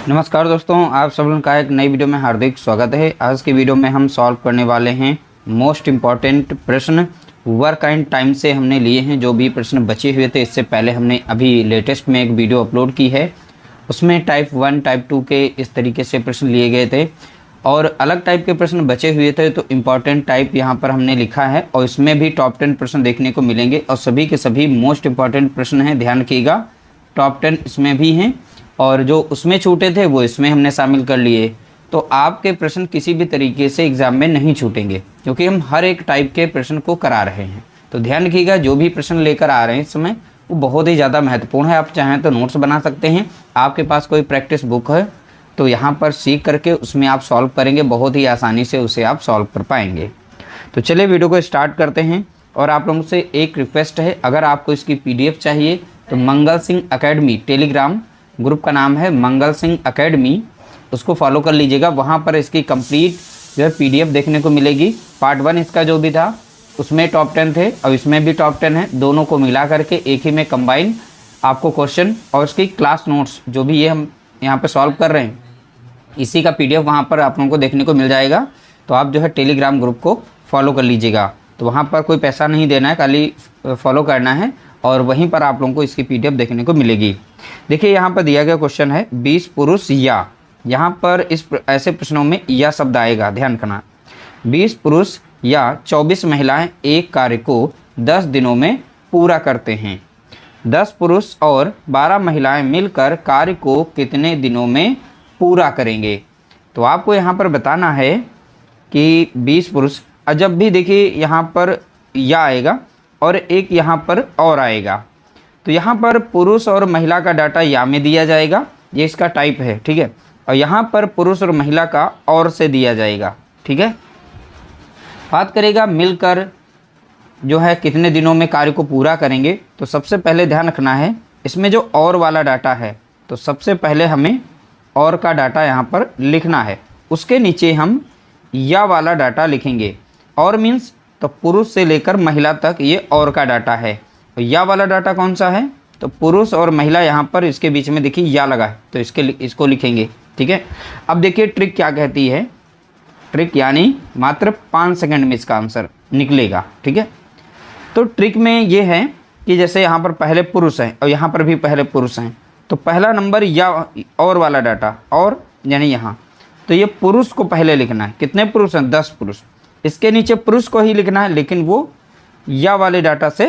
नमस्कार दोस्तों, आप सब लोगों का एक नई वीडियो में हार्दिक स्वागत है। आज की वीडियो में हम सॉल्व करने वाले हैं मोस्ट इम्पॉर्टेंट प्रश्न वर्क एंड टाइम से हमने लिए हैं। जो भी प्रश्न बचे हुए थे, इससे पहले हमने अभी लेटेस्ट में एक वीडियो अपलोड की है, उसमें टाइप 1 टाइप 2 के इस तरीके से प्रश्न लिए गए थे और अलग टाइप के प्रश्न बचे हुए थे। तो इम्पॉर्टेंट टाइप यहाँ पर हमने लिखा है और इसमें भी टॉप 10 प्रश्न देखने को मिलेंगे और सभी के सभी मोस्ट इम्पॉर्टेंट प्रश्न हैं। ध्यान रखिएगा, टॉप 10 इसमें भी हैं और जो उसमें छूटे थे वो इसमें हमने शामिल कर लिए। तो आपके प्रश्न किसी भी तरीके से एग्जाम में नहीं छूटेंगे, क्योंकि हम हर एक टाइप के प्रश्न को करा रहे हैं। तो ध्यान रखिएगा, जो भी प्रश्न लेकर आ रहे हैं इस समय वो बहुत ही ज़्यादा महत्वपूर्ण है। आप चाहें तो नोट्स बना सकते हैं, आपके पास कोई प्रैक्टिस बुक है तो यहाँ पर सीख करके उसमें आप सॉल्व करेंगे, बहुत ही आसानी से उसे आप सॉल्व कर पाएंगे। तो चलिए वीडियो को स्टार्ट करते हैं। और आप लोगों से एक रिक्वेस्ट है, अगर आपको इसकी PDF चाहिए तो Mangal Singh academy Telegram group का नाम है मंगल सिंह अकेडमी, उसको फॉलो कर लीजिएगा। वहाँ पर इसकी कंप्लीट जो है PDF देखने को मिलेगी। पार्ट 1 इसका जो भी था उसमें टॉप 10 थे और इसमें भी टॉप 10 है, दोनों को मिला करके एक ही में कंबाइन आपको क्वेश्चन और उसकी क्लास नोट्स जो भी ये हम यहाँ पर सॉल्व कर रहे हैं, इसी का PDF वहाँ पर आप लोगों को देखने को मिल जाएगा। तो आप जो है टेलीग्राम ग्रुप को फॉलो कर लीजिएगा। तो वहाँ पर कोई पैसा नहीं देना है, खाली फॉलो करना है और वहीं पर आप लोगों को इसकी PDF देखने को मिलेगी। देखिए यहाँ पर दिया गया क्वेश्चन है 20 पुरुष या, यहाँ पर इस ऐसे प्रश्नों में या शब्द आएगा, ध्यान करना। 20 पुरुष या 24 महिलाएं एक कार्य को 10 दिनों में पूरा करते हैं। 10 पुरुष और 12 महिलाएं मिलकर कार्य को कितने दिनों में पूरा करेंगे। तो आपको यहाँ पर बताना है कि 20 पुरुष, जब भी देखिए यहाँ पर या आएगा और एक यहाँ पर और आएगा, तो यहाँ पर पुरुष और महिला का डाटा या में दिया जाएगा, ये इसका टाइप है, ठीक है। और यहाँ पर पुरुष और महिला का और से दिया जाएगा, ठीक है। बात करेगा मिलकर जो है कितने दिनों में कार्य को पूरा करेंगे। तो सबसे पहले ध्यान रखना है, इसमें जो और वाला डाटा है तो सबसे पहले हमें और का डाटा यहाँ पर लिखना है, उसके नीचे हम या वाला डाटा लिखेंगे। और मीन्स तो पुरुष से लेकर महिला तक ये और का डाटा है। तो या वाला डाटा कौन सा है, तो पुरुष और महिला, यहाँ पर इसके बीच में देखिए या लगा है तो इसको लिखेंगे, ठीक है। अब देखिए ट्रिक क्या कहती है, ट्रिक यानी मात्र 5 सेकंड में इसका आंसर निकलेगा, ठीक है। तो ट्रिक में ये है कि जैसे यहाँ पर पहले पुरुष हैं और यहाँ पर भी पहले पुरुष हैं, तो पहला नंबर या और वाला डाटा और यानी यहाँ, तो ये पुरुष को पहले लिखना है। कितने पुरुष हैं, 10 पुरुष। इसके नीचे पुरुष को ही लिखना है, लेकिन वो या वाले डाटा से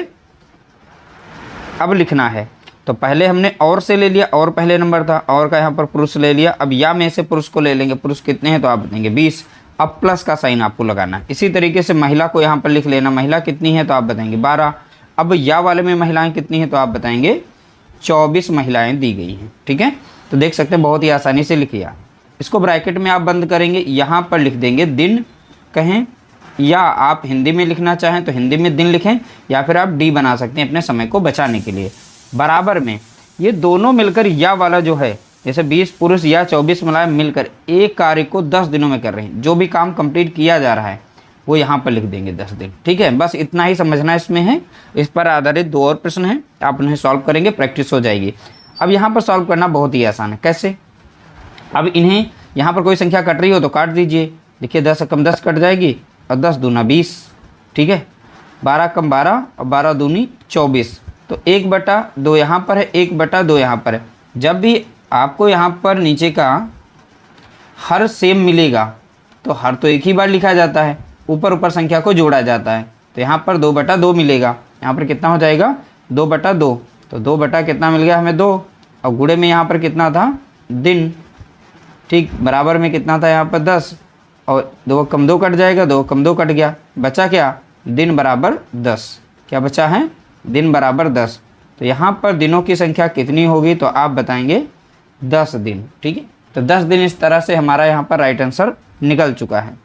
अब लिखना है। तो पहले हमने और से ले लिया, और पहले नंबर था, और का यहाँ पर पुरुष ले लिया। अब या में से पुरुष को ले लेंगे, पुरुष कितने हैं तो आप बताएंगे 20। अब प्लस का साइन आपको लगाना है। इसी तरीके से महिला को यहाँ पर लिख लेना, महिला कितनी है तो आप बताएंगे 12। अब या वाले में महिलाएं कितनी हैं तो आप बताएंगे 24 महिलाएं दी गई हैं, ठीक है। तो देख सकते हैं बहुत ही आसानी से लिख लिया। इसको ब्रैकेट में आप बंद करेंगे, यहाँ पर लिख देंगे दिन कहें, या आप हिंदी में लिखना चाहें तो हिंदी में दिन लिखें, या फिर आप डी बना सकते हैं अपने समय को बचाने के लिए। बराबर में ये दोनों मिलकर या वाला जो है, जैसे 20 पुरुष या 24 महिलाएं मिलकर एक कार्य को 10 दिनों में कर रहे हैं, जो भी काम कंप्लीट किया जा रहा है वो यहाँ पर लिख देंगे 10 दिन, ठीक है। बस इतना ही समझना इसमें है। इस पर आधारित 2 और प्रश्न हैं, आप उन्हें सॉल्व करेंगे, प्रैक्टिस हो जाएगी। अब यहाँ पर सॉल्व करना बहुत ही आसान है। कैसे, अब इन्हें यहाँ पर कोई संख्या कट रही हो तो काट दीजिए। देखिए 10 कम 10 कट जाएगी और 10 दूना 20, ठीक है। 12 कम 12 और 12 दूनी 24। तो 1/2 यहाँ पर है, 1/2 यहाँ पर है। जब भी आपको यहाँ पर नीचे का हर सेम मिलेगा तो हर तो एक ही बार लिखा जाता है, ऊपर संख्या को जोड़ा जाता है। तो यहाँ पर 2/2 मिलेगा, यहाँ पर कितना हो जाएगा 2/2। तो 2 बटा कितना मिल गया हमें 2, और गुणे में यहाँ पर कितना था दिन, ठीक। बराबर में कितना था यहाँ पर 10, और 2 कम 2 कट जाएगा, 2 कम 2 कट गया, बचा क्या दिन बराबर 10। क्या बचा है, दिन बराबर 10। तो यहाँ पर दिनों की संख्या कितनी होगी तो आप बताएंगे 10 दिन, ठीक है। तो 10 दिन इस तरह से हमारा यहाँ पर राइट आंसर निकल चुका है।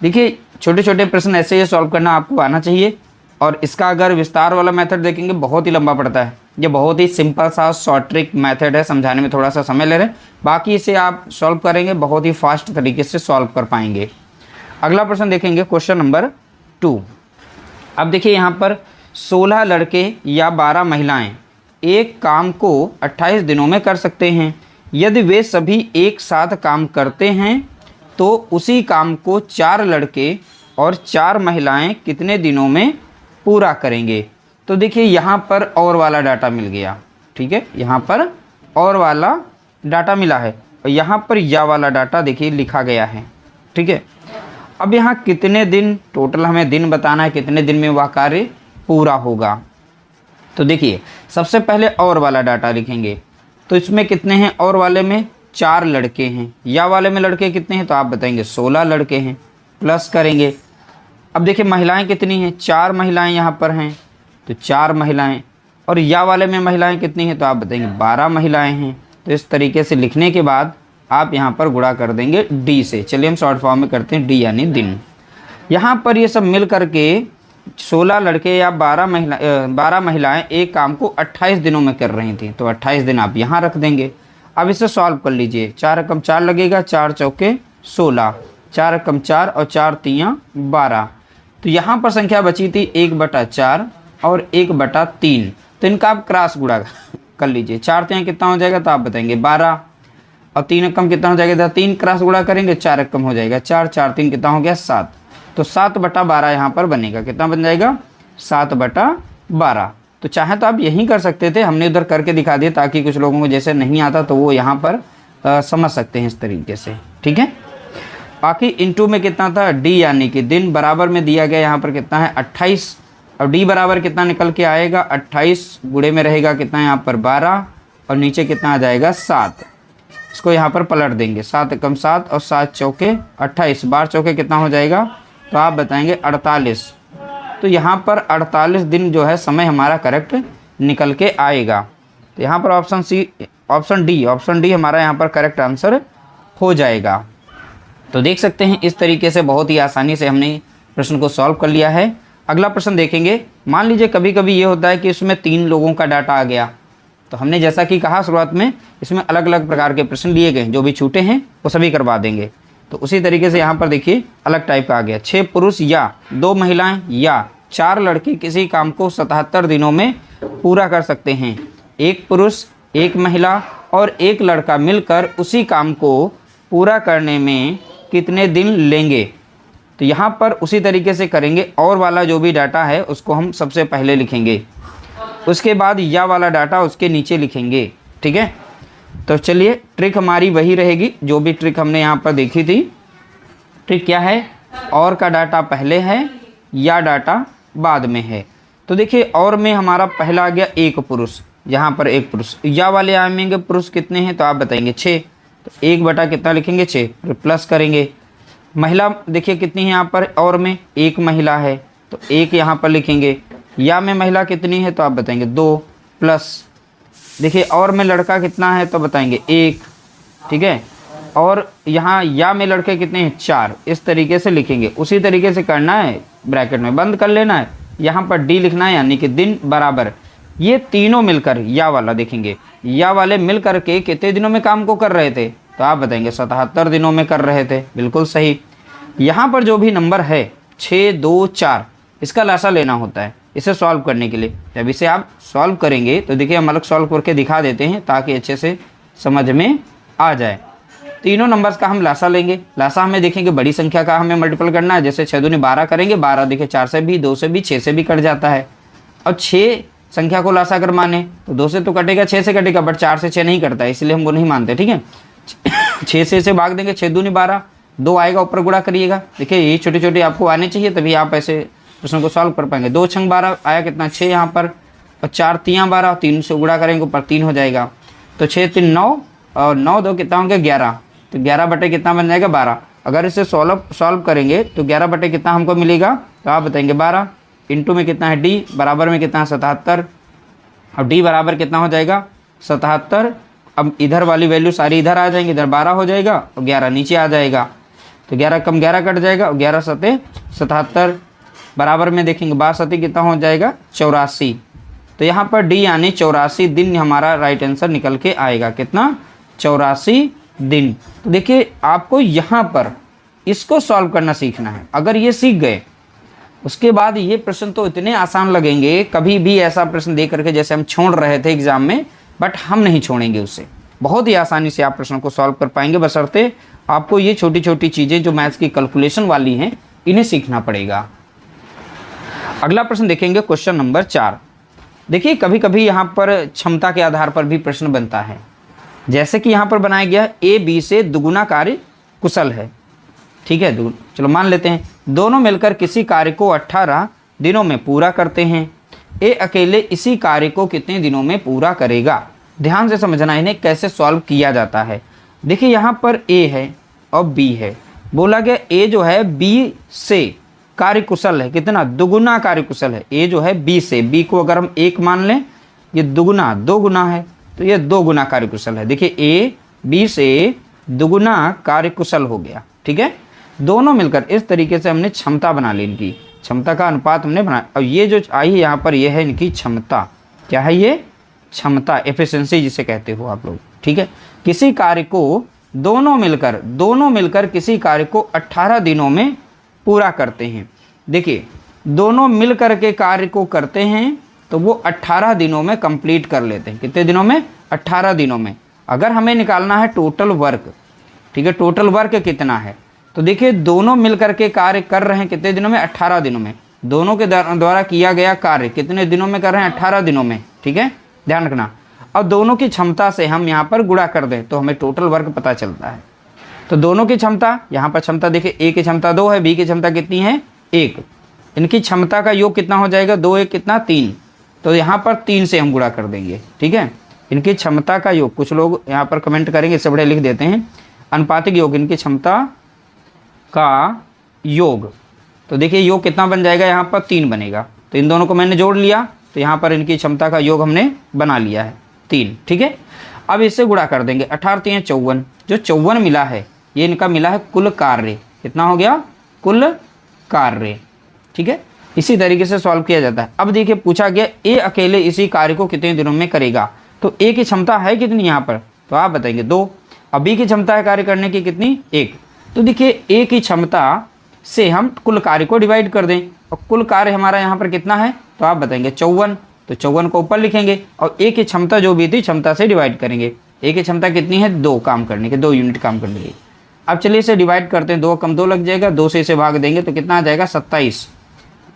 देखिए छोटे छोटे प्रश्न ऐसे ही सॉल्व करना आपको आना चाहिए। और इसका अगर विस्तार वाला मेथड देखेंगे बहुत ही लंबा पड़ता है। ये बहुत ही सिंपल सा शॉर्ट ट्रिक मेथड है, समझाने में थोड़ा सा समय ले रहे हैं, बाकी इसे आप सॉल्व करेंगे बहुत ही फास्ट तरीके से सॉल्व कर पाएंगे। अगला प्रश्न देखेंगे क्वेश्चन नंबर 2। अब देखिए यहाँ पर 16 लड़के या 12 महिलाएं एक काम को 28 दिनों में कर सकते हैं। यदि वे सभी एक साथ काम करते हैं तो उसी काम को 4 लड़के और 4 महिलाएं कितने दिनों में पूरा करेंगे। तो देखिए यहाँ पर और वाला डाटा मिल गया, ठीक है, यहाँ पर और वाला डाटा मिला है और यहाँ पर या वाला डाटा देखिए लिखा गया है, ठीक है। अब यहाँ कितने दिन, टोटल हमें दिन बताना है, कितने दिन में वह कार्य पूरा होगा। तो देखिए सबसे पहले और वाला डाटा लिखेंगे, तो इसमें कितने हैं, और वाले में 4 लड़के हैं, या वाले में लड़के कितने हैं तो आप बताएंगे 16 लड़के हैं, प्लस करेंगे। अब देखिए महिलाएं कितनी हैं, 4 महिलाएं यहाँ पर हैं तो 4 महिलाएं, और या वाले में महिलाएं कितनी हैं तो आप बताएंगे 12 महिलाएं हैं। तो इस तरीके से लिखने के बाद आप यहाँ पर गुणा कर देंगे डी से। चलिए हम शॉर्ट फॉर्म में करते हैं, डी यानी दिन। यहाँ पर ये सब मिल करके 16 लड़के या 12 महिलाएं एक काम को 28 दिनों में कर रही थी, तो 28 दिन आप यहाँ रख देंगे। अब इसे सॉल्व कर लीजिए, 4 एकम 4 लगेगा, 4 चौके 16, 4 एकम 4 और 4 तियाँ 12। तो यहाँ पर संख्या बची थी 1/4 और 1/3, तो इनका आप क्रॉस गुणा कर लीजिए। 4 तियाँ कितना हो जाएगा तो आप बताएंगे 12, और 3 एकम कितना हो जाएगा, 3 क्रॉस गुणा करेंगे 4 एकम हो जाएगा 4, 4 3 कितना हो गया 7, तो 7/12 यहाँ पर बनेगा। कितना बन जाएगा 7/12। तो चाहे तो आप यहीं कर सकते थे, हमने उधर करके दिखा दिया ताकि कुछ लोगों को जैसे नहीं आता तो वो यहाँ पर समझ सकते हैं इस तरीके से, ठीक है। बाकी इनटू में कितना था, डी यानी कि दिन बराबर में दिया गया यहाँ पर कितना है 28, और डी बराबर कितना निकल के आएगा 28 गुणे में रहेगा कितना यहाँ पर 12, और नीचे कितना आ जाएगा 7। इसको यहाँ पर पलट देंगे, 7 एकम 7 और 7 चौके 28, 12 चौके कितना हो जाएगा तो आप बताएंगे 48। तो यहाँ पर 48 दिन जो है समय हमारा करेक्ट निकल के आएगा। तो यहाँ पर ऑप्शन डी हमारा यहाँ पर करेक्ट आंसर हो जाएगा। तो देख सकते हैं इस तरीके से बहुत ही आसानी से हमने प्रश्न को सॉल्व कर लिया है। अगला प्रश्न देखेंगे। मान लीजिए कभी कभी ये होता है कि इसमें 3 लोगों का डाटा आ गया, तो हमने जैसा कि कहा शुरुआत में इसमें अलग अलग प्रकार के प्रश्न लिए गए, जो भी छूटे हैं वो सभी करवा देंगे। तो उसी तरीके से यहाँ पर देखिए अलग टाइप का आ गया, 6 पुरुष या 2 महिलाएं या 4 लड़के किसी काम को 77 दिनों में पूरा कर सकते हैं। 1 पुरुष, 1 महिला और 1 लड़का मिलकर उसी काम को पूरा करने में कितने दिन लेंगे। तो यहाँ पर उसी तरीके से करेंगे, और वाला जो भी डाटा है उसको हम सबसे पहले लिखेंगे, उसके बाद या वाला डाटा उसके नीचे लिखेंगे, ठीक है। तो चलिए ट्रिक हमारी वही रहेगी जो भी ट्रिक हमने यहाँ पर देखी थी। ट्रिक क्या है, और का डाटा पहले है, या डाटा बाद में है। तो देखिए और में हमारा पहला आ गया 1 पुरुष, यहाँ पर 1 पुरुष, या वाले आएंगे पुरुष कितने हैं तो आप बताएंगे 6, तो 1 बटा कितना लिखेंगे 6, फिर प्लस करेंगे। महिला देखिए कितनी है यहाँ पर, और में 1 महिला है तो 1 यहाँ पर लिखेंगे। या में महिला कितनी है तो आप बताएंगे 2, प्लस देखिए और में लड़का कितना है तो बताएंगे 1, ठीक है। और यहाँ या में लड़के कितने हैं 4, इस तरीके से लिखेंगे। उसी तरीके से करना है, ब्रैकेट में बंद कर लेना है, यहाँ पर डी लिखना है यानी कि दिन बराबर ये तीनों मिलकर, या वाला देखेंगे, या वाले मिल करके कितने दिनों में काम को कर रहे थे तो आप बताएंगे 77 दिनों में कर रहे थे, बिल्कुल सही। यहाँ पर जो भी नंबर है 6, 2, 4, इसका लासा लेना होता है इसे सॉल्व करने के लिए। जब इसे आप सॉल्व करेंगे तो देखिए हम अलग सॉल्व करके दिखा देते हैं ताकि अच्छे से समझ में आ जाए। तीनों नंबर्स का हम लासा लेंगे। लासा हमें देखेंगे बड़ी संख्या का हमें मल्टीपल करना है, जैसे 6 दूनी 12 करेंगे, 12 देखिए 4 से भी, 2 से भी, 6 से भी कट जाता है। और 6 संख्या को लासा अगर माने तो 2 से तो कटेगा, 6 से कटेगा, बट 4 से 6 नहीं कटता है, इसलिए हम वो नहीं मानते, ठीक है। 6 से इसे भाग देंगे, 6 दूनी 12, 2 आएगा ऊपर गुणा करिएगा। देखिए ये छोटी छोटी आपको आने चाहिए तभी आप ऐसे प्रश्न को सॉल्व कर पाएंगे। 2 छंग 12 आया कितना 6 यहाँ पर, और 4 तियाँ 12, 3 से गुणा करेंगे ऊपर 3 हो जाएगा। तो 6 3 9 और 9 2 कितना होंगे 11, तो 11 बटे कितना बन जाएगा 12। अगर इसे सॉल्व करेंगे तो 11 बटे कितना हमको मिलेगा तो आप बताएंगे 12। इंटू में कितना है डी, बराबर में कितना है 77, और डी बराबर कितना हो जाएगा 77। अब इधर वाली वैल्यू सारी इधर आ जाएंगी, इधर 12 हो जाएगा और 11 नीचे आ जाएगा, तो 11 कम 11 कट जाएगा और 11 सते 77, बराबर में देखेंगे 12 सती कितना हो जाएगा 84। तो यहाँ पर डी यानी 84 दिन हमारा राइट आंसर निकल के आएगा, कितना 84 दिन। तो देखिए आपको यहाँ पर इसको सॉल्व करना सीखना है। अगर ये सीख गए उसके बाद ये प्रश्न तो इतने आसान लगेंगे, कभी भी ऐसा प्रश्न दे करके जैसे हम छोड़ रहे थे एग्जाम में, बट हम नहीं छोड़ेंगे उससे। बहुत ही आसानी से आप प्रश्न को सॉल्व कर पाएंगे, बशर्ते आपको ये छोटी छोटी चीज़ें जो मैथ्स की कैलकुलेशन वाली हैं इन्हें सीखना पड़ेगा। अगला प्रश्न देखेंगे क्वेश्चन नंबर 4। देखिए कभी कभी यहाँ पर क्षमता के आधार पर भी प्रश्न बनता है, जैसे कि यहाँ पर बनाया गया ए बी से दुगुना कार्य कुशल है। ठीक है, चलो मान लेते हैं दोनों मिलकर किसी कार्य को 18 दिनों में पूरा करते हैं। ए अकेले इसी कार्य को कितने दिनों में पूरा करेगा। ध्यान से समझना इन्हें कैसे सॉल्व किया जाता है। देखिए यहाँ पर ए है और बी है, बोला गया ए जो है बी से कार्यकुशल है, कितना दुगुना कार्यकुशल है। ए जो है बी से, बी को अगर हम 1 मान लें, ये दुगुना 2 गुना है, तो ये 2 गुना कार्यकुशल है। देखिए ए बी से दुगुना कार्यकुशल हो गया। ठीक है, दोनों मिलकर इस तरीके से हमने क्षमता बना ली, इनकी क्षमता का अनुपात हमने बनाया। और ये जो आई है यहाँ पर, ये है इनकी क्षमता। क्या है ये? क्षमता, एफिशिएंसी जिसे कहते हो आप लोग। ठीक है, किसी कार्य को दोनों मिलकर किसी कार्य को 18 दिनों में पूरा करते हैं। देखिए दोनों मिलकर के कार्य को करते हैं तो वो 18 दिनों में कंप्लीट कर लेते हैं। कितने दिनों में? 18 दिनों में। अगर हमें निकालना है टोटल वर्क, ठीक है, टोटल वर्क कितना है, तो देखिए दोनों मिलकर के कार्य कर रहे हैं कितने दिनों में? 18 दिनों में। दोनों के द्वारा किया गया कार्य कितने दिनों में कर रहे हैं? 18 दिनों में। ठीक है, ध्यान रखना। अब दोनों की क्षमता से हम यहाँ पर गुणा कर दें तो हमें टोटल वर्क पता चलता है। तो दोनों की क्षमता, यहाँ पर क्षमता देखिए, ए की क्षमता 2 है, बी की क्षमता कितनी है? 1। इनकी क्षमता का योग कितना हो जाएगा? 2 1 कितना? 3। तो यहाँ पर 3 से हम गुणा कर देंगे। ठीक है, इनकी क्षमता का योग, कुछ लोग यहाँ पर कमेंट करेंगे, इससे बड़े लिख देते हैं अनुपातिक योग, इनकी क्षमता का योग। तो देखिए योग कितना बन जाएगा? यहाँ पर 3 बनेगा। तो इन दोनों को मैंने जोड़ लिया, तो यहाँ पर इनकी क्षमता का योग हमने बना लिया है 3। ठीक है, अब इससे गुणा कर देंगे। 18 3 54, जो 54 मिला है ये इनका मिला है कुल कार्य। कितना हो गया? कुल कार्य। ठीक है, इसी तरीके से सॉल्व किया जाता है। अब देखिए पूछा गया ए अकेले इसी कार्य को कितने दिनों में करेगा। तो ए की क्षमता है कितनी यहाँ पर? तो आप बताएंगे 2। अब बी की क्षमता है कार्य करने की कितनी? 1। तो देखिए ए की क्षमता से हम कुल कार्य को डिवाइड कर दें, और कुल कार्य हमारा यहाँ पर कितना है? तो आप बताएंगे 54। तो 54 को ऊपर लिखेंगे और ए की क्षमता जो भी थी क्षमता से डिवाइड करेंगे। ए की क्षमता कितनी है? 2 काम करने की, 2 यूनिट काम करने की। अब चलिए इसे डिवाइड करते हैं, 2 कम 2 लग जाएगा, 2 से इसे भाग देंगे तो कितना आ जाएगा? 27।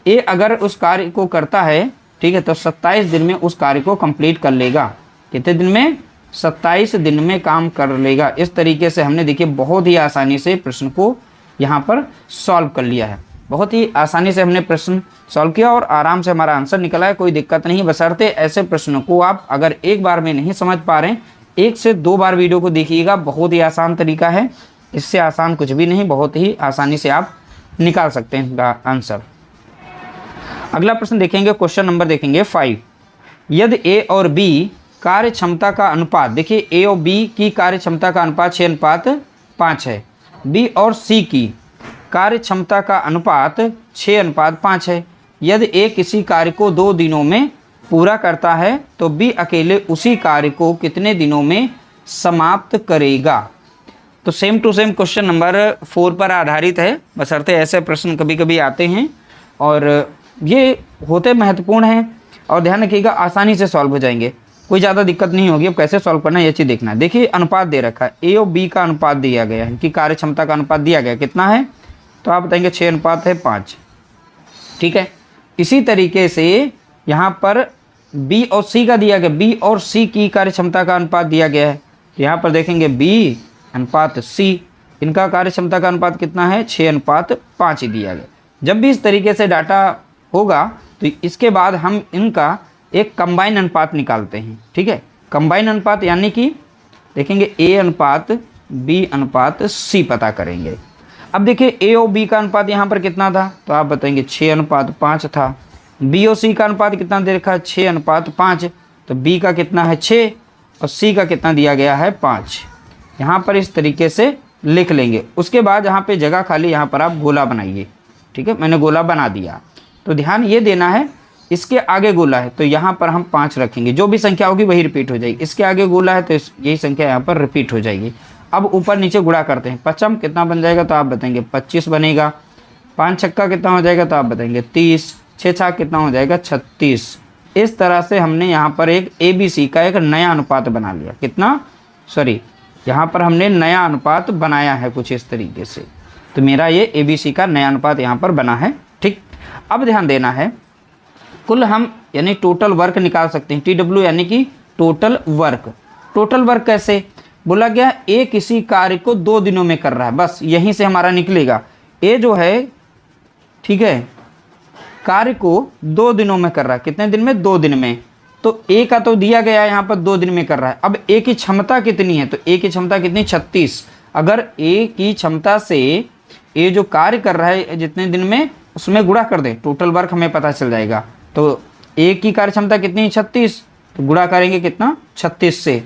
ए अगर उस कार्य को करता है, ठीक है, तो 27 दिन में उस कार्य को कंप्लीट कर लेगा। कितने दिन में? 27 दिन में काम कर लेगा। इस तरीके से हमने देखिए बहुत ही आसानी से प्रश्न को यहाँ पर सॉल्व कर लिया है। बहुत ही आसानी से हमने प्रश्न सॉल्व किया और आराम से हमारा आंसर निकला है, कोई दिक्कत नहीं। बशर्ते ऐसे प्रश्नों को आप अगर एक बार में नहीं समझ पा रहे हैं, 1 से 2 बार वीडियो को देखिएगा। बहुत ही आसान तरीका है, इससे आसान कुछ भी नहीं, बहुत ही आसानी से आप निकाल सकते हैं आंसर। अगला प्रश्न देखेंगे, क्वेश्चन नंबर देखेंगे 5। यदि ए और बी कार्य क्षमता का अनुपात, देखिए ए और बी की कार्य क्षमता का अनुपात 6:5 है। बी और सी की कार्य क्षमता का अनुपात 6:5 है। यदि ए किसी कार्य को 2 दिनों में पूरा करता है तो बी अकेले उसी कार्य को कितने दिनों में समाप्त करेगा। तो same to same question number 4 पर आधारित है, बशर्ते ऐसे प्रश्न कभी कभी आते हैं और ये होते महत्वपूर्ण हैं। और ध्यान रखिएगा आसानी से सॉल्व हो जाएंगे, कोई ज़्यादा दिक्कत नहीं होगी। अब कैसे सॉल्व करना है ये चीज़ देखना है। देखिए अनुपात दे रखा है, ए और बी का अनुपात दिया गया है, इनकी कार्य क्षमता का अनुपात दिया गया कितना है? तो आप बताएंगे 6:5। ठीक है, इसी तरीके से यहाँ पर बी और सी का दिया गया, बी और सी की कार्य क्षमता का अनुपात दिया गया है। तो यहाँ पर देखेंगे बी अनुपात सी, इनका कार्य क्षमता का अनुपात कितना है? 6:5 ही दिया गया। जब भी इस तरीके से डाटा होगा तो इसके बाद हम इनका एक कंबाइन अनुपात निकालते हैं। ठीक है, कंबाइन अनुपात यानी कि देखेंगे ए अनुपात बी अनुपात सी पता करेंगे। अब देखिए ए और बी का अनुपात यहाँ पर कितना था? तो आप बताएंगे 6:5 था। बी और सी का अनुपात कितना दे रखा है? 6:5। तो बी का कितना है? 6 और सी का कितना दिया गया है? 5। यहाँ पर इस तरीके से लिख लेंगे। उसके बाद यहाँ पे जगह खाली, यहाँ पर आप गोला बनाइए। ठीक है, मैंने गोला बना दिया। तो ध्यान ये देना है, इसके आगे गोला है तो यहाँ पर हम 5 रखेंगे, जो भी संख्या होगी वही रिपीट हो जाएगी। इसके आगे गोला है तो यही संख्या यहाँ पर रिपीट हो जाएगी। अब ऊपर नीचे गुणा करते हैं। 5 कितना बन जाएगा? तो आप बताएंगे 25 बनेगा। 5 छक्का कितना हो जाएगा? तो आप बताएंगे 30। 6 छक्का कितना हो जाएगा? 36। इस तरह से हमने यहाँ पर एक ABC का एक नया अनुपात बना लिया। कितना? सॉरी, यहाँ पर हमने नया अनुपात बनाया है कुछ इस तरीके से, तो मेरा ये ABC का नया अनुपात यहाँ पर बना है। ठीक, अब ध्यान देना है, कुल हम यानी टोटल वर्क निकाल सकते हैं, TW यानी कि टोटल वर्क। टोटल वर्क कैसे बोला गया, ए किसी कार्य को 2 दिनों में कर रहा है, बस यहीं से हमारा निकलेगा। ए जो है, ठीक है, कार्य को 2 दिनों में कर रहा है, कितने दिन में, 2 दिन में। तो ए का तो दिया गया है यहाँ पर 2 दिन में कर रहा है। अब ए की क्षमता कितनी है, तो ए की क्षमता कितनी, 36। अगर ए की क्षमता से ए जो कार्य कर रहा है जितने दिन में, उसमें गुणा कर दें, टोटल वर्क हमें पता चल जाएगा। तो ए की कार्य क्षमता कितनी है, 36, तो गुणा करेंगे कितना, 36 से।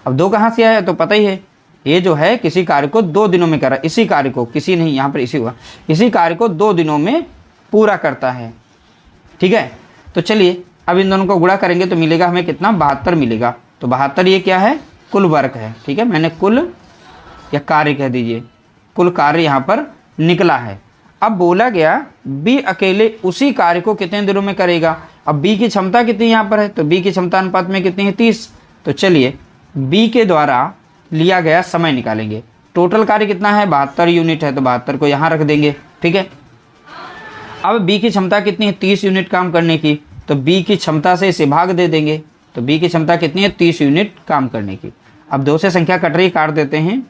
अब 2 कहाँ से आया, तो पता ही है, ये जो है किसी कार्य को 2 दिनों में कर रहा है, इसी कार्य को, किसी नहीं, यहाँ पर इसी हुआ, इसी कार्य को 2 दिनों में पूरा करता है। ठीक है, तो चलिए अब इन दोनों को गुणा करेंगे तो मिलेगा हमें कितना, 72 मिलेगा। तो 72 ये क्या है, कुल वर्क है। ठीक है, मैंने कुल या कार्य कह दीजिए, कुल कार्य यहाँ पर निकला है। अब बोला गया बी अकेले उसी कार्य को कितने दिनों में करेगा। अब बी की क्षमता कितनी यहाँ पर है, तो बी की क्षमता अनुपात में कितनी है, 30। तो चलिए बी के द्वारा लिया गया समय निकालेंगे। टोटल कार्य कितना है, 72 यूनिट है, तो 72 को यहाँ रख देंगे। ठीक है, अब बी की क्षमता कितनी है, 30 यूनिट काम करने की, तो बी की क्षमता से इसे भाग दे देंगे। तो बी की क्षमता कितनी है, 30 यूनिट काम करने की। अब 2 से संख्या कट रही, काट देते हैं।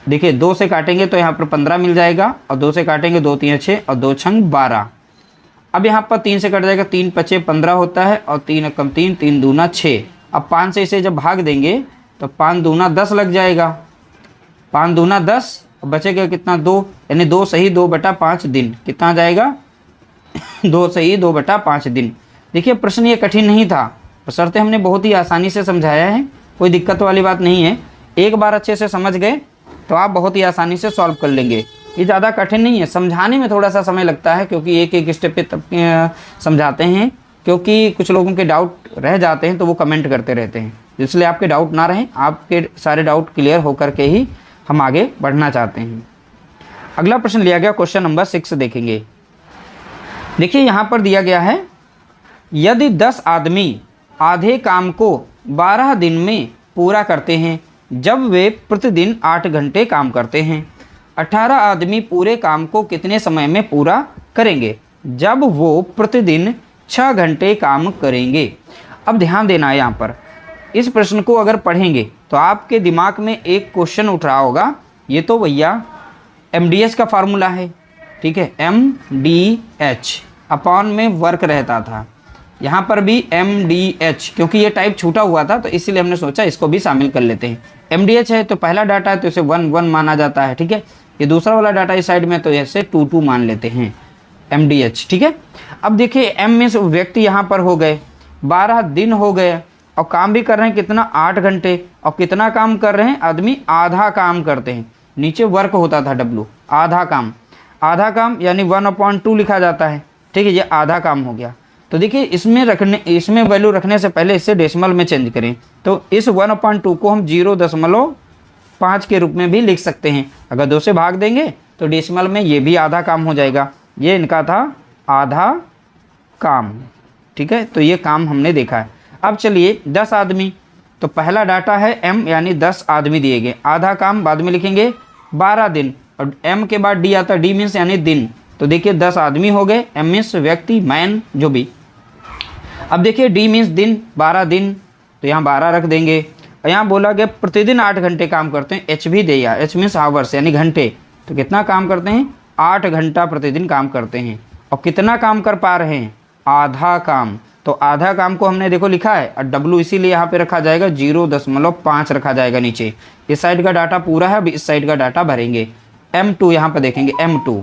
देखिए 2 से काटेंगे तो यहाँ पर 15 मिल जाएगा, और 2 से काटेंगे 2 3 6 और 2 छंग 12। अब यहाँ पर 3 से कट जाएगा, 3 5 15 होता है, और 3 कम 3, 3 दूना 6। अब 5 से इसे जब भाग देंगे तो 5 दूना 10 लग जाएगा, 5 दूना 10, बचेगा कितना, 2, यानी 2 सही 2/5 दिन। कितना आ जाएगा, 2 सही 2/5 दिन। देखिए प्रश्न ये कठिन नहीं था, बशर्ते हमने बहुत ही आसानी से समझाया है, कोई दिक्कत वाली बात नहीं है। एक बार अच्छे से समझ गए तो आप बहुत ही आसानी से सॉल्व कर लेंगे। ये ज़्यादा कठिन नहीं है, समझाने में थोड़ा सा समय लगता है, क्योंकि एक एक स्टेप पे तब समझाते हैं, क्योंकि कुछ लोगों के डाउट रह जाते हैं तो वो कमेंट करते रहते हैं, इसलिए आपके डाउट ना रहें, आपके सारे डाउट क्लियर होकर के ही हम आगे बढ़ना चाहते हैं। अगला प्रश्न लिया गया, क्वेश्चन नंबर 6 देखेंगे। देखिए यहाँ पर दिया गया है, यदि 10 आदमी आधे काम को 12 दिन में पूरा करते हैं, जब वे प्रतिदिन 8 घंटे काम करते हैं, 18 आदमी पूरे काम को कितने समय में पूरा करेंगे, जब वो प्रतिदिन 6 घंटे काम करेंगे। अब ध्यान देना है, यहाँ पर इस प्रश्न को अगर पढ़ेंगे तो आपके दिमाग में एक क्वेश्चन उठ रहा होगा, ये तो भैया MDH का फार्मूला है। ठीक है, MDH अपॉन में वर्क रहता था, यहाँ पर भी MDH, क्योंकि ये टाइप छूटा हुआ था तो इसीलिए हमने सोचा इसको भी शामिल कर लेते हैं। MDH है तो पहला डाटा है तो इसे 1 1 माना जाता है। ठीक है, ये दूसरा वाला डाटा इस साइड में तो ऐसे 2 2 मान लेते हैं MDH। ठीक है, अब देखिए M में व्यक्ति यहाँ पर हो गए, 12 दिन हो गए, और काम भी कर रहे हैं कितना, 8 घंटे, और कितना काम कर रहे हैं आदमी, आधा काम करते हैं। नीचे वर्क होता था W, आधा काम, आधा काम यानी 1/2 लिखा जाता है। ठीक है, ये आधा काम हो गया। तो देखिए इसमें वैल्यू रखने से पहले इसे डेसिमल में चेंज करें, तो इस 1/2 को हम 0.5 के रूप में भी लिख सकते हैं। अगर 2 से भाग देंगे तो डेसिमल में ये भी आधा काम हो जाएगा। ये इनका था आधा काम। ठीक है, तो ये काम हमने देखा है। अब चलिए 10 आदमी, तो पहला डाटा है M यानी 10 आदमी दिए गए, आधा काम बाद में लिखेंगे 12 दिन, और M के बाद D आता है, D मीन्स यानी दिन। तो देखिए 10 आदमी हो गए, M मीन्स व्यक्ति, मैन जो भी। अब देखिए D मीन्स दिन, 12 दिन, तो यहाँ 12 रख देंगे। और यहाँ बोला गया प्रतिदिन 8 घंटे काम करते हैं, H भी दिया, H मीन्स आवर्स यानी घंटे। तो कितना काम करते हैं, 8 घंटा प्रतिदिन काम करते हैं। और कितना काम कर पा रहे हैं, आधा काम। तो आधा काम को हमने देखो लिखा है, और W इसीलिए यहाँ पे रखा जाएगा 0.5 रखा जाएगा नीचे। इस साइड का डाटा पूरा है, अब इस साइड का डाटा भरेंगे। M2 यहाँ पर देखेंगे, M2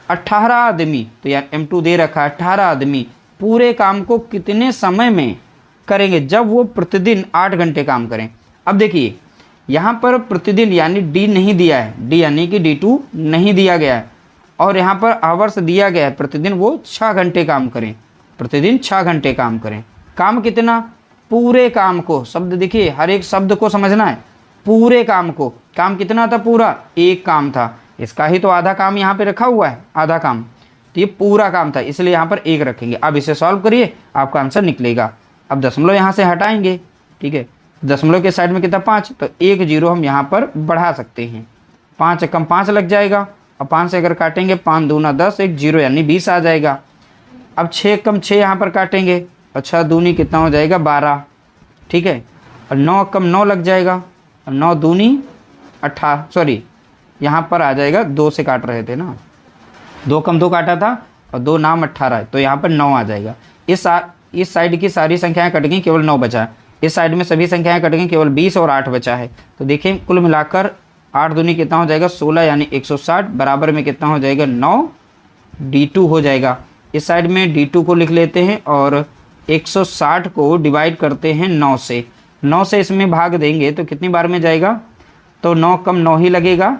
18 आदमी, तो यार M2 दे रखा है, 18 आदमी पूरे काम को कितने समय में करेंगे, जब वो प्रतिदिन 8 घंटे काम करें। अब देखिए यहाँ पर प्रतिदिन यानी D नहीं दिया है, D यानी कि D2 नहीं दिया गया है, और यहाँ पर आवर्स दिया गया है, प्रतिदिन वो 6 घंटे काम करें, प्रतिदिन 6 घंटे काम करें। काम कितना, पूरे काम को, शब्द देखिए हर एक शब्द को समझना है, पूरे काम को। काम कितना था, पूरा 1 काम था, इसका ही तो आधा काम यहाँ पे रखा हुआ है, आधा काम, तो ये पूरा काम था, इसलिए यहाँ पर 1 रखेंगे। अब इसे सॉल्व करिए, आपका आंसर निकलेगा। अब दशमलव यहाँ से हटाएंगे, ठीक है, दशमलव के साइड में कितना 5, तो 1 0 हम यहाँ पर बढ़ा सकते हैं। 5 एकम 5 लग जाएगा और 5 से अगर काटेंगे 5 दूना 10, 1 0 यानी 20 आ जाएगा। अब 6 एकम 6 यहाँ पर काटेंगे और 6 दूनी कितना हो जाएगा 12, ठीक है। और 9 एकम 9 लग जाएगा और 9 दूनी 18, सॉरी यहाँ पर आ जाएगा 2 से काट रहे थे ना, 2 एकम 2 काटा था और 2 नाम 18, तो यहाँ पर 9 आ जाएगा। इस साइड की सारी संख्याएं कट गई, केवल 9 बचा है। इस साइड में सभी संख्याएं कट गई, केवल 20 और 8 बचा है। तो देखिए कुल मिलाकर 8 दूनी कितना हो जाएगा 16 यानी 160, बराबर में कितना हो जाएगा 9 D2 हो जाएगा। इस साइड में D2 को लिख लेते हैं और 160 को डिवाइड करते हैं 9 से। 9 से इसमें भाग देंगे तो कितनी बार में जाएगा, तो 9 कम 9 ही लगेगा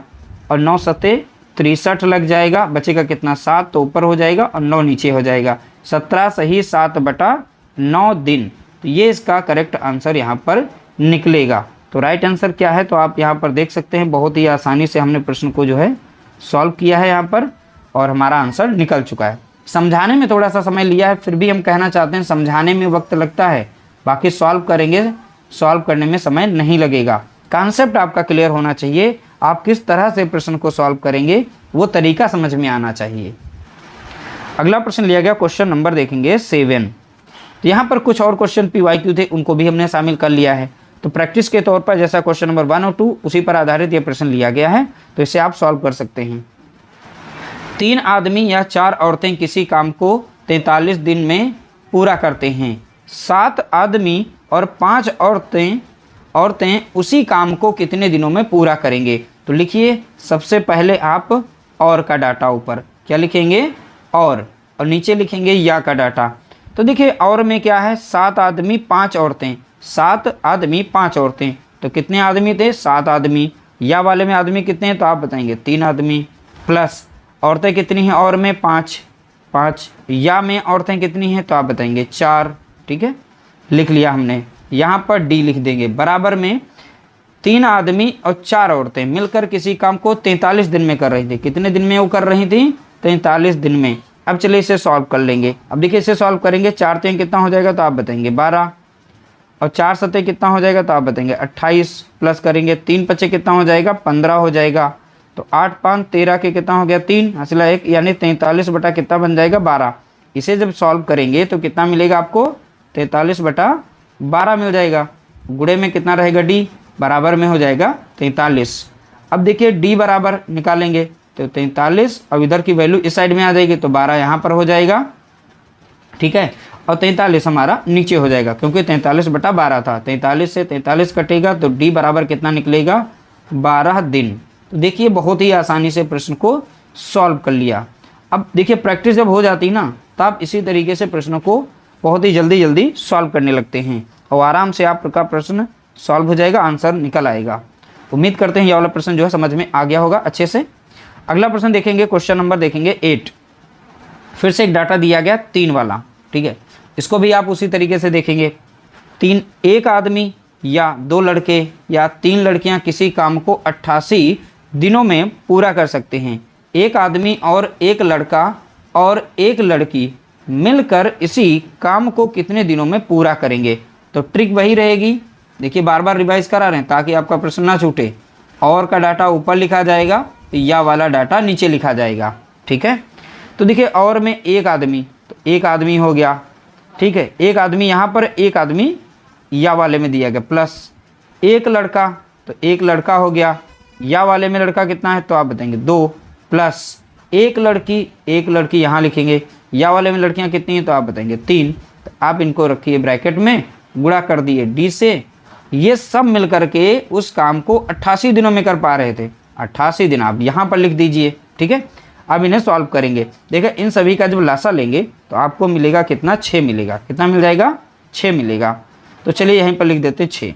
और 9 सत्ते 63 लग जाएगा, बचेगा कितना 7, तो ऊपर हो जाएगा और 9 नीचे हो जाएगा। 17 सही 7/9 दिन, तो ये इसका करेक्ट आंसर यहाँ पर निकलेगा। तो राइट आंसर क्या है, तो आप यहाँ पर देख सकते हैं बहुत ही आसानी से हमने प्रश्न को जो है सॉल्व किया है यहाँ पर और हमारा आंसर निकल चुका है। समझाने में थोड़ा सा समय लिया है, फिर भी हम कहना चाहते हैं समझाने में वक्त लगता है, बाकी सॉल्व करेंगे, सॉल्व करने में समय नहीं लगेगा। कॉन्सेप्ट आपका क्लियर होना चाहिए, आप किस तरह से प्रश्न को सॉल्व करेंगे वो तरीका समझ में आना चाहिए। अगला प्रश्न लिया गया क्वेश्चन नंबर देखेंगे 7। तो यहाँ पर कुछ और क्वेश्चन PYQ थे, उनको भी हमने शामिल कर लिया है। तो प्रैक्टिस के तौर पर जैसा क्वेश्चन नंबर 1 और 2 उसी पर आधारित ये प्रश्न लिया गया है, तो इसे आप सॉल्व कर सकते हैं। 3 आदमी या 4 औरतें किसी काम को 43 दिन में पूरा करते हैं। 7 आदमी और 5 औरतें उसी काम को कितने दिनों में पूरा करेंगे। तो लिखिए सबसे पहले आप और का डाटा ऊपर क्या लिखेंगे और नीचे लिखेंगे या का डाटा। तो देखिए और में क्या है 7 आदमी 5 औरतें, 7 आदमी 5 औरतें, तो कितने आदमी थे 7 आदमी। या वाले में आदमी कितने हैं तो आप बताएंगे 3 आदमी, प्लस औरतें कितनी हैं और में 5, या में औरतें कितनी हैं तो आप बताएंगे 4, ठीक है लिख लिया हमने। यहाँ पर D लिख देंगे, बराबर में 3 आदमी और 4 औरतें मिलकर किसी काम को 43 दिन में कर रही थी। कितने दिन में वो कर रही थी 43 दिन में। अब चलिए इसे सॉल्व कर लेंगे। अब देखिए इसे सॉल्व करेंगे, 4 3 कितना हो जाएगा तो आप बताएंगे 12 और 4 7 कितना हो जाएगा तो आप बताएंगे 28, प्लस करेंगे 3 5 कितना हो जाएगा 15 हो जाएगा। तो 8 5 13 के कितना हो गया 3 हासिला 1 यानी 43 बटा कितना बन जाएगा 12। इसे जब सॉल्व करेंगे तो कितना मिलेगा आपको 43 बटा 12 मिल जाएगा। गुणे में कितना रहेगा D, बराबर में हो जाएगा 43। अब देखिए D बराबर निकालेंगे तो 43, अब इधर की वैल्यू इस साइड में आ जाएगी तो 12 यहाँ पर हो जाएगा, ठीक है। और 43 हमारा नीचे हो जाएगा क्योंकि 43 बटा 12 था। 43 से 43 कटेगा तो D बराबर कितना निकलेगा 12 दिन। तो देखिए बहुत ही आसानी से प्रश्न को सॉल्व कर लिया। अब देखिए प्रैक्टिस जब हो जाती ना तो आप इसी तरीके से प्रश्नों को बहुत ही जल्दी सॉल्व करने लगते हैं और आराम से आपका प्रश्न सॉल्व हो जाएगा, आंसर निकल आएगा। उम्मीद करते हैं यह वाला प्रश्न जो है समझ में आ गया होगा अच्छे से। अगला प्रश्न देखेंगे, क्वेश्चन नंबर देखेंगे 8। फिर से एक डाटा दिया गया 3 वाला, ठीक है। इसको भी आप उसी तरीके से देखेंगे। 1 आदमी या 2 लड़के या 3 लड़कियां किसी काम को 88 दिनों में पूरा कर सकते हैं। 1 आदमी और 1 लड़का और 1 लड़की मिलकर इसी काम को कितने दिनों में पूरा करेंगे। तो ट्रिक वही रहेगी, देखिए बार बार रिवाइज करा रहे हैं ताकि आपका प्रश्न ना छूटे। और का डाटा ऊपर लिखा जाएगा, या वाला डाटा नीचे लिखा जाएगा, ठीक है। तो देखिए और में 1 आदमी, तो 1 आदमी हो गया, ठीक है। 1 आदमी यहाँ पर, 1 आदमी या वाले में दिया गया, प्लस 1 लड़का, तो 1 लड़का हो गया। या वाले में लड़का कितना है तो आप बताएंगे 2, प्लस 1 लड़की यहाँ लिखेंगे। या वाले में लड़कियाँ कितनी हैं तो आप बताएंगे 3। तो आप इनको रखिए ब्रैकेट में, गुणा कर दिए D से। ये सब मिल करके उस काम को 88 दिनों में कर पा रहे थे। 88 दिन आप यहाँ पर लिख दीजिए, ठीक है। अब इन्हें सॉल्व करेंगे। देखिए इन सभी का जब लासा लेंगे तो आपको मिलेगा कितना 6 मिलेगा। कितना मिल जाएगा 6 मिलेगा। तो चलिए यहीं पर लिख देते हैं 6।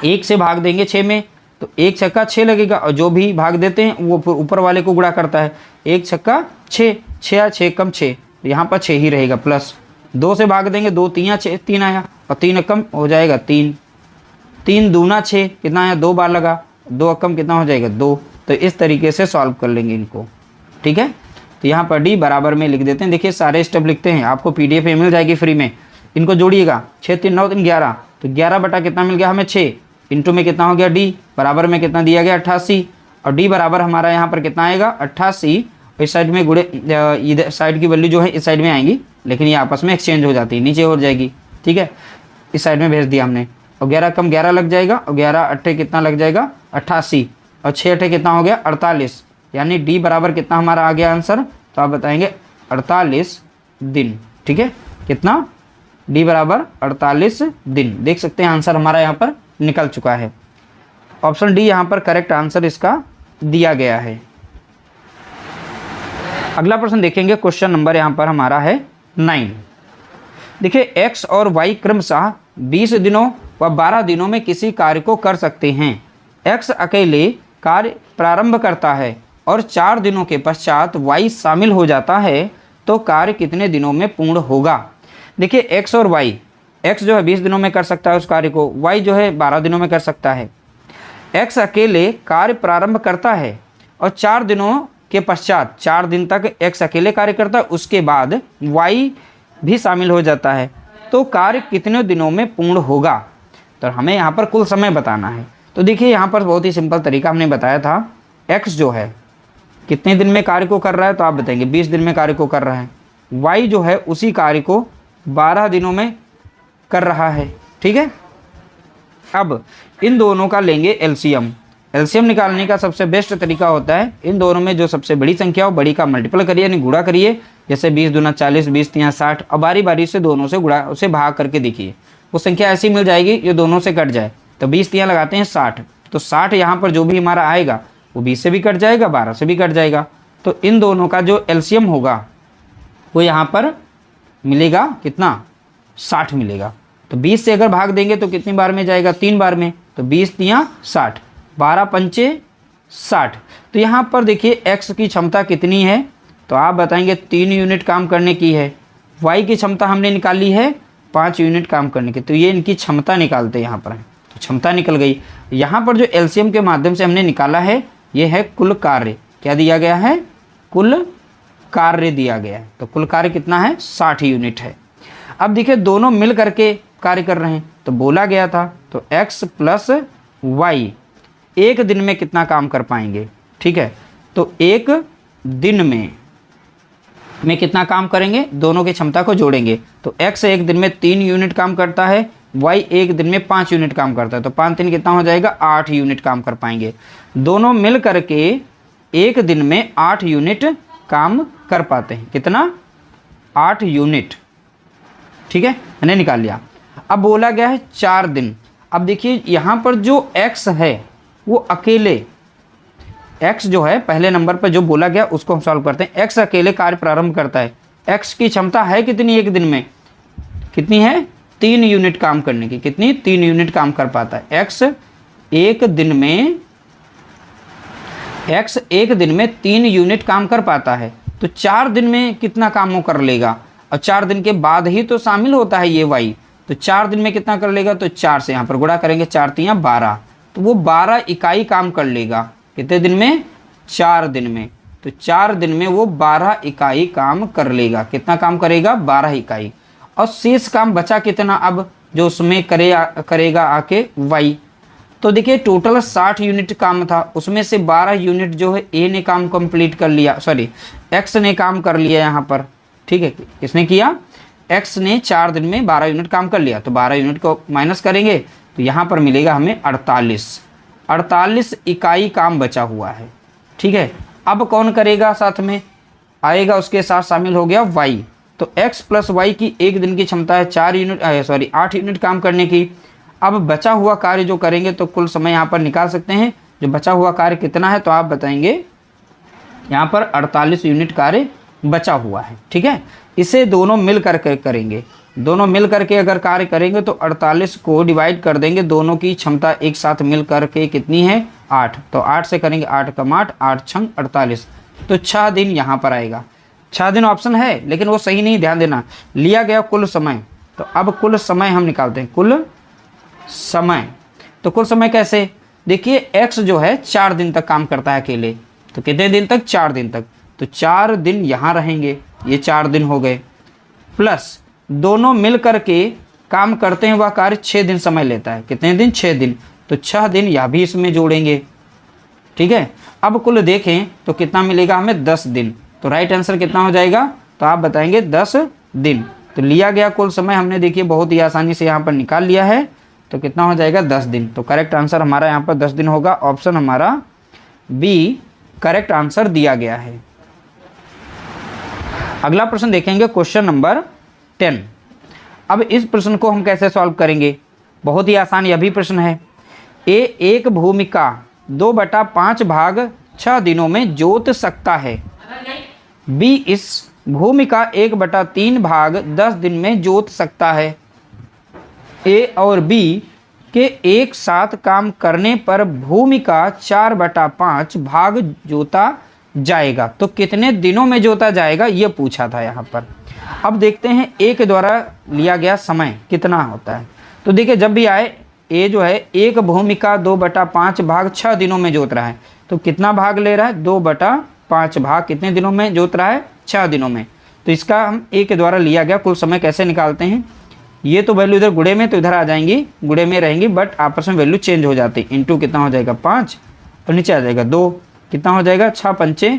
1 से भाग देंगे 6 में तो 1 छक्का 6 लगेगा और जो भी भाग देते हैं वो ऊपर वाले को गुणा करता है। 1 छक्का 6, 6 कम 6, यहाँ पर 6 ही रहेगा। प्लस 2 से भाग देंगे, 2 3 6, 3 आया और 3 कम हो जाएगा 3। 3 दूना 6 कितना आया 2 बार लगा, 2 कम कितना हो जाएगा 2। तो इस तरीके से सॉल्व कर लेंगे इनको, ठीक है। तो यहाँ पर D बराबर में लिख देते हैं। देखिए सारे स्टेप लिखते हैं, आपको PDF में मिल जाएगी फ्री में। इनको जोड़िएगा, 6 3 9 3 11, तो 11 बटा कितना मिल गया हमें 6, इंटू में कितना हो गया डी, बराबर में कितना दिया गया 88, और डी बराबर हमारा यहाँ पर कितना आएगा 88। इस साइड में गुड़े इधर साइड की वैल्यू जो है इस साइड में आएंगी, लेकिन ये आपस में एक्सचेंज हो जाती है, नीचे हो जाएगी, ठीक है, इस साइड में भेज दिया हमने। और 11 कम 11 लग जाएगा, और 11 अट्ठे कितना लग जाएगा 88, और 6 अट्ठे कितना हो गया 48, यानी डी बराबर कितना हमारा आ गया आंसर, तो आप बताएंगे 48 दिन। ठीक है, कितना, डी बराबर 48 दिन। देख सकते हैं आंसर हमारा यहाँ पर निकल चुका है। ऑप्शन डी यहाँ पर करेक्ट आंसर इसका दिया गया है। अगला प्रश्न देखेंगे, क्वेश्चन नंबर यहाँ पर हमारा है 9। देखिए x और y क्रमशः 20 दिनों व 12 दिनों में किसी कार्य को कर सकते हैं। x अकेले कार्य प्रारंभ करता है और 4 दिनों के पश्चात y शामिल हो जाता है, तो कार्य कितने दिनों में पूर्ण होगा। देखिए x और y, x जो है 20 दिनों में कर सकता है उस कार्य को, y जो है 12 दिनों में कर सकता है। x अकेले कार्य प्रारंभ करता है और 4 दिनों के पश्चात 4 दिन तक x अकेले कार्य करता है, उसके बाद y भी शामिल हो जाता है, तो कार्य कितने दिनों में पूर्ण होगा। तो हमें यहाँ पर कुल समय बताना है। तो देखिए यहाँ पर बहुत ही सिंपल तरीका हमने बताया था, x जो है कितने दिन में कार्य को कर रहा है, तो आप बताएंगे 20 दिन में कार्य को कर रहा है। y जो है उसी कार्य को 12 दिनों में कर रहा है। ठीक है, अब इन दोनों का लेंगे एलसीएम। एलसीएम निकालने का सबसे बेस्ट तरीका होता है, इन दोनों में जो सबसे बड़ी संख्या हो बड़ी का मल्टीपल करिए, यानी गुणा करिए। जैसे 20 दूना 40, 20 तिया 60, और बारी बारी से दोनों से गुणा, उसे भाग करके देखिए, वो संख्या ऐसी मिल जाएगी जो दोनों से कट जाए। तो 20 तिया लगाते हैं 60, तो 60 यहाँ पर जो भी हमारा आएगा वो 20 से भी कट जाएगा, 12 से भी कट जाएगा। तो इन दोनों का जो एलसीएम होगा वो यहाँ पर मिलेगा कितना, 60 मिलेगा। तो 20 से अगर भाग देंगे तो कितनी बार में जाएगा, 3 बार में। तो 20 तिया 60, 12 पंचे 60। तो यहाँ पर देखिए x की क्षमता कितनी है, तो आप बताएंगे 3 यूनिट काम करने की है। y की क्षमता हमने निकाली है 5 यूनिट काम करने की, तो ये इनकी क्षमता निकालते हैं यहाँ पर, तो क्षमता निकल गई। यहाँ पर जो एलसीएम के माध्यम से हमने निकाला है ये है कुल कार्य। क्या दिया गया है, कुल कार्य दिया गया है। तो कुल कार्य कितना है, 60 यूनिट है। अब देखिए दोनों मिल करके कार्य कर रहे हैं, तो बोला गया था तो x प्लस वाई एक दिन में कितना काम कर पाएंगे। ठीक है, तो एक दिन में कितना काम करेंगे, दोनों की क्षमता को जोड़ेंगे। तो x एक दिन में 3 यूनिट काम करता है, y एक दिन में 5 यूनिट काम करता है, तो 5 3 कितना हो जाएगा, 8 यूनिट काम कर पाएंगे। दोनों मिल करके एक दिन में 8 यूनिट काम कर पाते हैं। कितना, 8 यूनिट। ठीक है, मैंने निकाल लिया। अब बोला गया है 4 दिन। अब देखिए यहाँ पर जो x है वो अकेले, x जो है पहले नंबर पर जो बोला गया उसको हम सॉल्व करते हैं। x अकेले कार्य प्रारंभ करता है, x की क्षमता है कितनी एक दिन में, कितनी है, 3 यूनिट काम करने की। कितनी, 3 यूनिट काम कर पाता है। x एक दिन में 3 यूनिट काम कर पाता है, तो 4 दिन में कितना काम वो कर लेगा, और 4 दिन के बाद ही तो शामिल होता है ये y, तो 4 दिन में कितना कर लेगा, तो 4 से यहाँ पर गुणा करेंगे, 4 तिया 12, तो वो 12 इकाई काम कर लेगा। कितने दिन में, 4 दिन में। तो 4 दिन में वो 12 इकाई काम कर लेगा। कितना काम करेगा, 12 इकाई। और शेष काम बचा कितना अब, जो उसमें करेगा आके y। तो देखिए टोटल 60 यूनिट काम था, उसमें से 12 यूनिट जो है a ने काम कंप्लीट कर लिया, सॉरी x ने काम कर लिया यहाँ पर। ठीक है, किसने किया, x ने 4 दिन में 12 यूनिट काम कर लिया, तो 12 यूनिट को माइनस करेंगे तो यहाँ पर मिलेगा हमें 48 इकाई काम बचा हुआ है। ठीक है, अब कौन करेगा, साथ में आएगा उसके साथ शामिल हो गया y। तो x प्लस वाई की एक दिन की क्षमता है 8 यूनिट काम करने की। अब बचा हुआ कार्य जो करेंगे तो कुल समय यहाँ पर निकाल सकते हैं, जो बचा हुआ कार्य कितना है, तो आप बताएंगे यहाँ पर 48 यूनिट कार्य बचा हुआ है। ठीक है, इसे दोनों मिल करके करेंगे, दोनों मिल करके अगर कार्य करेंगे तो 48 को डिवाइड कर देंगे, दोनों की क्षमता एक साथ मिल करके कितनी है, 8। तो 8 से करेंगे, 8 कम 8, 8 छंग 48, तो 6 दिन यहाँ पर आएगा। 6 दिन ऑप्शन है लेकिन वो सही नहीं, ध्यान देना। लिया गया कुल समय, तो अब कुल समय हम निकालते हैं, कुल समय। तो कुल समय कैसे, देखिए x जो है 4 दिन तक काम करता है अकेले, तो कितने दिन तक, 4 दिन तक। तो 4 दिन यहाँ रहेंगे, ये 4 दिन हो गए, प्लस दोनों मिल करके काम करते हैं वह कार्य 6 दिन समय लेता है। कितने दिन? 6 दिन। तो 6 दिन यह भी इसमें जोड़ेंगे, ठीक है। अब कुल देखें तो कितना मिलेगा हमें? 10 दिन। तो राइट आंसर कितना हो जाएगा? तो आप बताएंगे 10 दिन। तो लिया गया कुल समय हमने देखिए बहुत ही आसानी से यहाँ पर निकाल लिया है। तो कितना हो जाएगा? 10 दिन। तो करेक्ट आंसर हमारा यहाँ पर 10 दिन होगा। ऑप्शन हमारा बी करेक्ट आंसर दिया गया है। अगला प्रश्न देखेंगे, क्वेश्चन नंबर 10। अब इस प्रश्न को हम कैसे सॉल्व करेंगे? बहुत ही आसान यह भी प्रश्न है। ए एक भूमि का 2/5 भाग 6 दिनों में जोत सकता है। बी इस भूमि का 1/3 भाग 10 दिन में जोत सकता है। ए और बी के एक साथ काम करने पर भूमि का 4/5 भाग जोता जाएगा। तो कितने दिनों में जोता जाएगा ये पूछा था यहाँ पर। अब देखते हैं ए के द्वारा लिया गया समय कितना होता है। तो देखिए जब भी आए ए जो है एक भूमि का 2/5 भाग 6 दिनों में जोत रहा है। तो कितना भाग ले रहा है? 2/5 भाग कितने दिनों में जोत रहा है? 6 दिनों में। तो इसका हम ए के द्वारा लिया गया कुल समय कैसे निकालते हैं? ये तो वैल्यू इधर गुणे में तो इधर आ जाएंगी, गुणे में रहेंगी, बट आपस में वैल्यू चेंज हो जाती है। इंटू कितना हो जाएगा? 5 और नीचे आ जाएगा 2। कितना हो जाएगा? 6 पंचे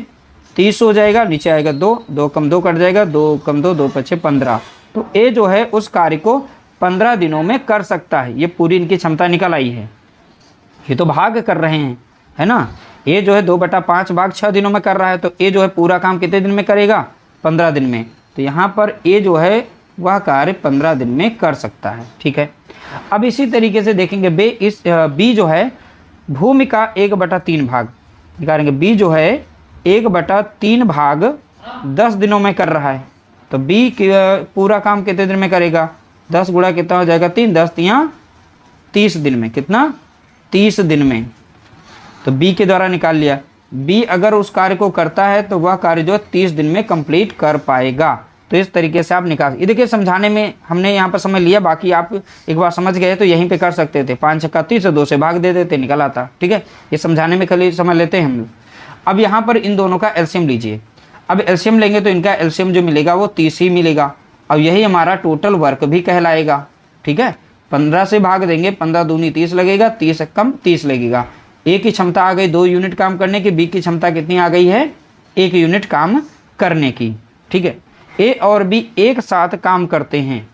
30 हो जाएगा। नीचे आएगा 2, 2 कम 2 कट जाएगा, 2 कम 2, 2 पचे 15। तो ए जो है उस कार्य को 15 दिनों में कर सकता है। ये पूरी इनकी क्षमता निकल आई है। ये तो भाग कर रहे हैं, है ना। ए जो है 2/5 भाग 6 दिनों में कर रहा है। तो ए जो है पूरा काम कितने दिन में करेगा? 15 दिन में। तो यहाँ पर ए जो है वह कार्य 15 दिन में कर सकता है, ठीक है। अब इसी तरीके से देखेंगे बी जो है भूमि का 1/3 भाग निकालेंगे। बी जो है 1/3 भाग 10 दिनों में कर रहा है। तो बी पूरा काम कितने दिन में करेगा? 10 गुणा कितना हो जाएगा? 3, 10 तियां 30 दिन में। कितना? 30 दिन में। तो बी के द्वारा निकाल लिया। बी अगर उस कार्य को करता है तो वह कार्य जो 30 दिन में कंप्लीट कर पाएगा। तो इस तरीके से आप निकाल, ये देखिए समझाने में हमने यहाँ पर समय लिया, बाकी आप एक बार समझ गए तो यहीं पे कर सकते थे। 5 छक्का 30 2 से भाग दे देते, निकल आता, ठीक है। ये समझाने में खाली समय लेते हैं हम लोग। अब यहाँ पर इन दोनों का एलसीएम लीजिए। अब एलसीएम लेंगे तो इनका एलसीएम जो मिलेगा वो 30 ही मिलेगा। और यही हमारा टोटल वर्क भी कहलाएगा, ठीक है। 15 से भाग देंगे, 15 दूनी 30 लगेगा, 30 कम 30 लगेगा। ए की क्षमता आ गई 2 यूनिट काम करने की, बी की क्षमता कितनी आ गई है? 1 यूनिट काम करने की, ठीक है। ए और बी एक साथ काम करते हैं।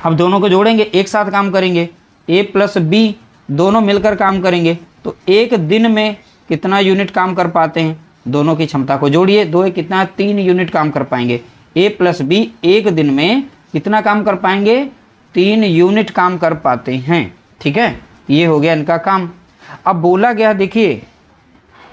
अब दोनों को जोड़ेंगे, एक साथ काम करेंगे। ए प्लस बी दोनों मिलकर काम करेंगे तो एक दिन में कितना यूनिट काम कर पाते हैं? दोनों की क्षमता को जोड़िए, 2 कितना? 3 यूनिट काम कर पाएंगे। ए प्लस बी एक दिन में कितना काम कर पाएंगे? 3 यूनिट काम कर पाते हैं, ठीक है। ये हो गया इनका काम। अब बोला गया, देखिए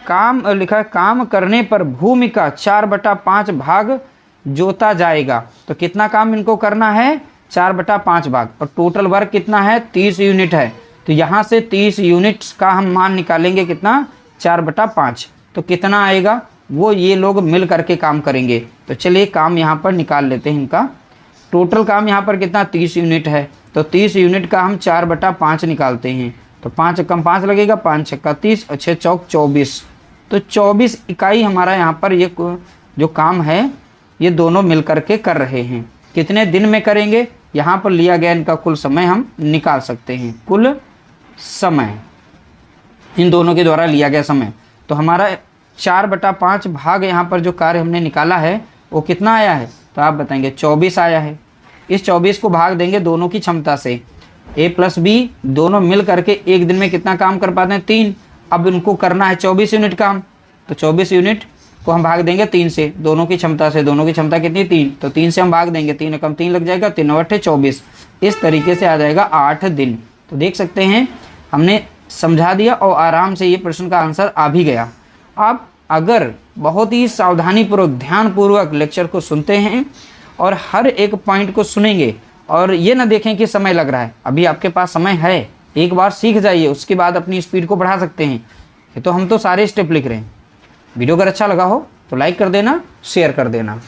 काम लिखा है काम करने पर भूमि का 4/5 भाग जोता जाएगा। तो कितना काम इनको करना है? 4/5 भाग। और टोटल वर्क कितना है? 30 यूनिट है। तो यहाँ से 30 यूनिट्स का हम मान निकालेंगे कितना? 4/5। तो कितना आएगा? वो ये लोग मिल करके काम करेंगे। तो चलिए काम यहाँ पर निकाल लेते हैं इनका। टोटल काम यहाँ पर कितना? 30 यूनिट है। तो 30 यूनिट का हम 4/5 निकालते हैं। तो 5 कम 5 लगेगा, 5 छक्का 30 और 6 चौक 24। तो 24 इकाई हमारा यहाँ पर ये जो काम है ये दोनों मिल करके कर रहे हैं। कितने दिन में करेंगे? यहाँ पर लिया गया इनका कुल समय हम निकाल सकते हैं। कुल समय इन दोनों के द्वारा लिया गया समय। तो हमारा 4/5 भाग यहाँ पर जो कार्य हमने निकाला है वो कितना आया है? तो आप बताएंगे 24 आया है। इस 24 को भाग देंगे दोनों की क्षमता से। ए प्लस बी दोनों मिल करके एक दिन में कितना काम कर पाते हैं? 3। अब इनको करना है 24 यूनिट काम। तो 24 यूनिट को हम भाग देंगे 3 से, दोनों की क्षमता से। दोनों की क्षमता कितनी? 3। तो 3 से हम भाग देंगे, 3 कम 3 लग जाएगा, 3 8 24। इस तरीके से आ जाएगा 8 दिन। तो देख सकते हैं हमने समझा दिया और आराम से ये प्रश्न का आंसर आ भी गया। आप अगर बहुत ही सावधानीपूर्वक ध्यानपूर्वक लेक्चर को सुनते हैं और हर एक पॉइंट को सुनेंगे और ये ना देखें कि समय लग रहा है, अभी आपके पास समय है, एक बार सीख जाइए, उसके बाद अपनी स्पीड को बढ़ा सकते हैं। ये तो हम तो सारे स्टेप लिख रहे हैं। वीडियो अगर अच्छा लगा हो तो लाइक कर देना, शेयर कर देना।